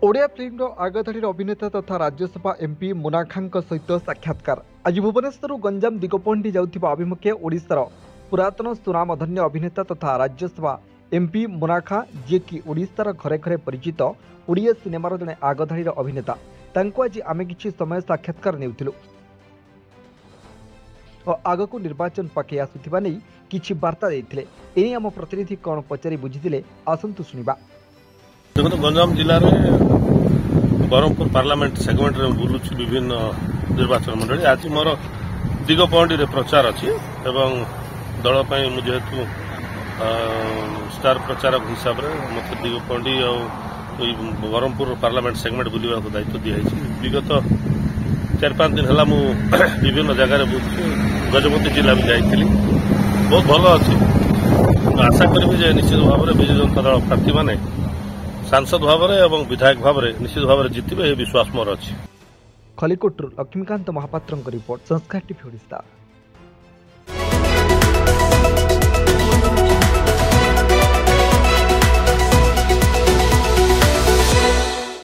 Odia film आगधाड़ी अभिनेता तथा Rajya Sabha MP मुना खां सहित साक्षात्कार आज भुवनेश्वर गंजाम दिगपहंडी जाउथिबा अभिमुखे ओडिशार पुरातन सुनामधन्य अभिनेता तथा राज्यसभा एमपी मुना खां जे कि ओडिशार घरे घरे परिचित ओडिया सिनेमार जड़े आगधाड़ी अभिनेता तांको आज आमे किछि समय साक्षात्कार नेउथिलु और आगको निर्वाचन पाके आसुथिबा नै किछि वार्ता दैथिले एनी आम प्रतिनिधि कोन पचारि बुझिथिले आसंतु सुनिबा। देखो गंजाम जिले में बरहमपुर पार्लियामेंट सेगमेंट रे बुलूँ विभिन्न निर्वाचन मंडली आज मोर दिगपहंडी रे प्रचार अच्छी एवं दल जेहेतु स्टार प्रचारक हिसाब से मत दिगपहंडी और बरहमपुर पार्लियामेंट सेगमेंट बुलवा दायित्व दिखाई विगत 4-5 दिन है विभिन्न जगार बुझी गजपति जिला भी जाइली बहुत भल अच्छी आशा करी निश्चित भाव में विजु जनता दल प्रार्थी मैंने सांसद भाव में विधायक भाव में निश्चित भाव में जितबे विश्वास मोर अच्छी। खलिकोट लक्ष्मीकांत महापात्र रिपोर्ट संस्कार टीवी ओडिशा।